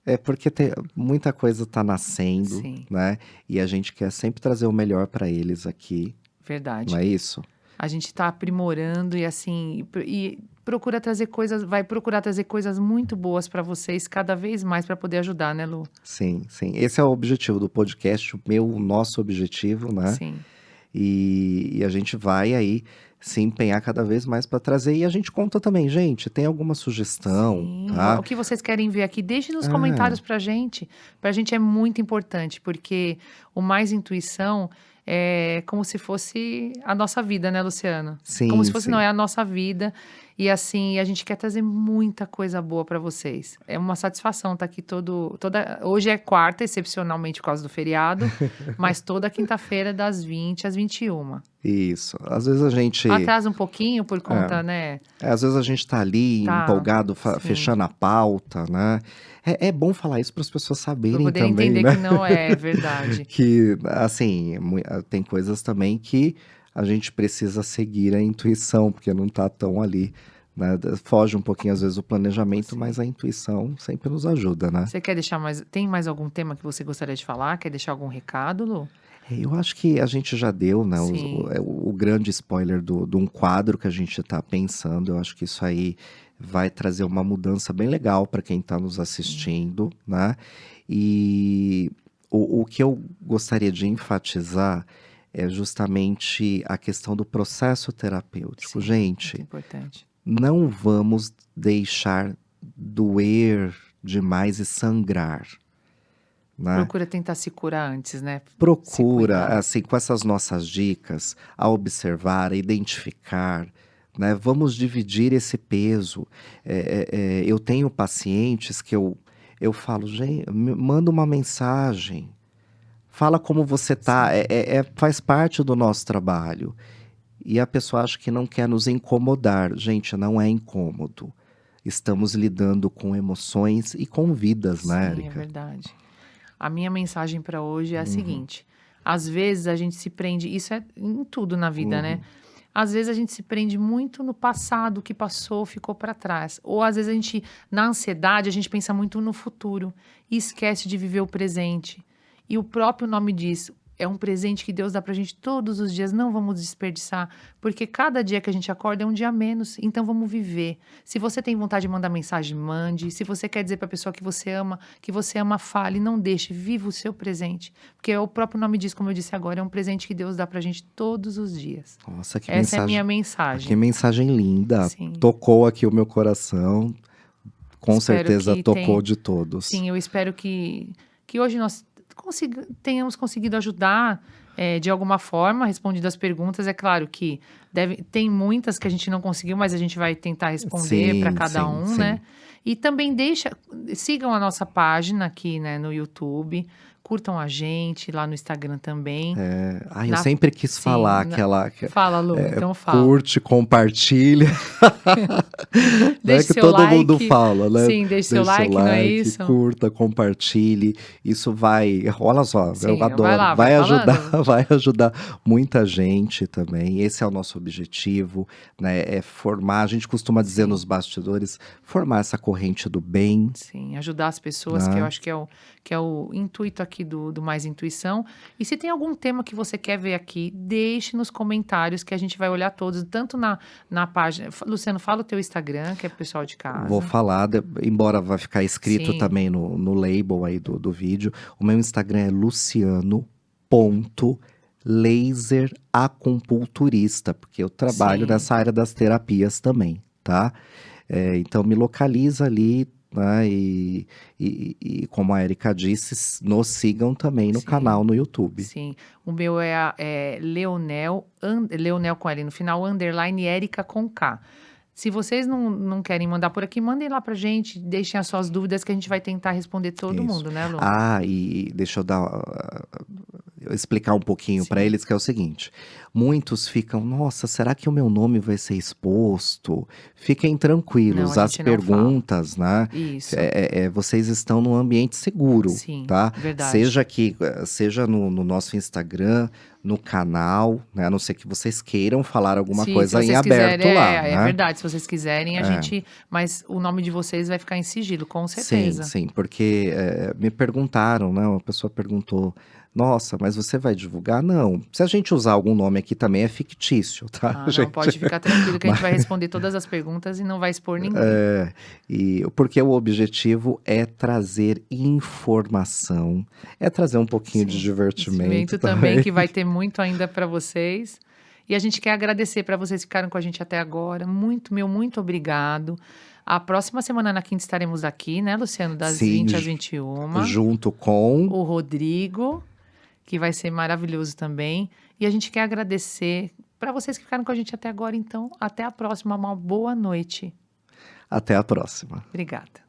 É porque muita coisa tá nascendo, Sim, né? E a gente quer sempre trazer o melhor para eles aqui, verdade. não é isso? A gente tá aprimorando e assim, e procura trazer coisas, vai procurar trazer coisas muito boas para vocês cada vez mais para poder ajudar, né, Lu? Sim, sim. Esse é o objetivo do podcast, o nosso objetivo, né? Sim. E a gente vai aí se empenhar cada vez mais para trazer. E a gente conta também, gente, tem alguma sugestão, Sim. tá? O que vocês querem ver aqui, deixe nos É. comentários pra gente. Pra gente é muito importante, porque o Mais Intuição é como se fosse a nossa vida, né, Luciano? Sim, Como se fosse, sim. não, é a nossa vida. E assim, a gente quer trazer muita coisa boa pra vocês. É uma satisfação estar aqui hoje é quarta, excepcionalmente por causa do feriado, mas toda quinta-feira das 20 às 21. Isso. Às vezes a gente. Atrasa um pouquinho por conta, né? Às vezes a gente tá ali Tá, empolgado, sim. fechando a pauta, né? É bom falar isso para as pessoas Pra saberem poder também, entender né? que não é verdade. Que, assim, tem coisas também que a gente precisa seguir a intuição, porque não tá tão ali, né? Foge um pouquinho, às vezes, o planejamento, Sim. mas a intuição sempre nos ajuda, né? Você quer deixar mais. Tem mais algum tema que você gostaria de falar? Quer deixar algum recado, Lu? Eu acho que a gente já deu, né, Sim. o grande spoiler de um quadro que a gente está pensando. Eu acho que isso aí vai trazer uma mudança bem legal para quem está nos assistindo, né? E o que eu gostaria de enfatizar é justamente a questão do processo terapêutico. Sim, muito Gente, importante. não vamos deixar doer demais e sangrar, né? Procura tentar se curar antes, né? Se Procura, cuidar. assim, com essas nossas dicas, a observar, a identificar, né? Vamos dividir esse peso. Eu tenho pacientes que eu falo, gente, manda uma mensagem, fala como você tá, Sim, faz parte do nosso trabalho. E a pessoa acha que não quer nos incomodar. Gente, não é incômodo. Estamos lidando com emoções e com vidas, né, sim, é Érica? verdade. A minha mensagem para hoje é a Uhum, seguinte: às vezes a gente se prende, isso é em tudo na vida, né? uhum. Às vezes a gente se prende muito no passado, o que passou, ficou para trás. Ou às vezes a gente, na ansiedade, a gente pensa muito no futuro e esquece de viver o presente. E o próprio nome diz, é um presente que Deus dá pra gente todos os dias, não vamos desperdiçar, porque cada dia que a gente acorda é um dia a menos, então vamos viver. Se você tem vontade de mandar mensagem, mande. Se você quer dizer pra pessoa que você ama, fale, não deixe, viva o seu presente. Porque o próprio nome diz, como eu disse agora, é um presente que Deus dá pra gente todos os dias. Nossa, Essa é a minha que mensagem. mensagem linda. Sim. Tocou aqui o meu coração. Com Espero certeza que tocou tenha. de todos. Sim, eu espero que hoje nós tenhamos conseguido ajudar de alguma forma, respondido as perguntas. É claro que tem muitas que a gente não conseguiu, mas a gente vai tentar responder para Sim, cada sim, um, sim. né? E também sigam a nossa página aqui, né, no YouTube, curtam a gente lá no Instagram também. Ai, eu Na, sempre quis sim, falar aquela fala, Lu, então fala. curte, compartilha, né, Deixe que seu todo mundo like, fala, né? sim, deixe seu Deixe seu like, não é like, isso? curta, compartilhe. Isso vai, olha só, eu Sim, vai adoro. lá, vai Vai ajudar, falando. vai ajudar muita gente também. Esse é o nosso objetivo, né? É formar, a gente costuma dizer Sim. nos bastidores, formar essa corrente do bem, Sim, ajudar as pessoas, que eu né? acho que é o intuito aqui do Mais Intuição. E se tem algum tema que você quer ver aqui, deixe nos comentários que a gente vai olhar todos, tanto na página. Luciano, fala o teu Instagram, que é pro pessoal de Vou casa. falar, embora vai ficar escrito Sim, também no label aí do vídeo, o meu Instagram é luciano.laseracupunturista, porque eu trabalho sim, nessa área das terapias também, tá? Então me localiza ali, né? E como a Erika disse, nos sigam também no sim, canal no YouTube. sim. O meu é Leonel, Leonel com L no final, underline Érica com K. Se vocês não querem mandar por aqui, mandem lá pra gente, deixem as suas dúvidas que a gente vai tentar responder todo Isso. mundo, né, Lu? Ah, e deixa eu explicar um pouquinho para Sim. eles que é o seguinte: muitos ficam, nossa, será que o meu nome vai ser exposto? Fiquem Não, a tranquilos, as gente não fala. perguntas, né? Isso. Vocês estão num ambiente seguro, Sim, tá? verdade. Seja no nosso Instagram, no canal, né? A não ser que vocês queiram falar alguma Se coisa em vocês quiserem, aberto lá, é né? verdade. Se vocês quiserem, a gente. Mas o nome de vocês vai ficar em sigilo, com Sim, certeza. sim, porque me perguntaram, né? Uma pessoa perguntou: Nossa, mas você vai divulgar? Não. Se a gente usar algum nome aqui também é fictício, tá, Ah, não, gente? pode ficar tranquilo que a gente Mas, vai responder todas as perguntas e não vai expor ninguém. porque o objetivo é trazer informação, é trazer um pouquinho de Sim. divertimento Investimento também, também. que vai ter muito ainda para vocês. E a gente quer agradecer para vocês que ficaram com a gente até agora. Muito obrigado. A próxima semana, na quinta, estaremos aqui, né, Luciano? Das Sim, 20 às 21. junto com. O Rodrigo, que vai ser maravilhoso também. E a gente quer agradecer para vocês que ficaram com a gente até agora. Então, até a próxima. Uma boa noite. Até a próxima. Obrigada.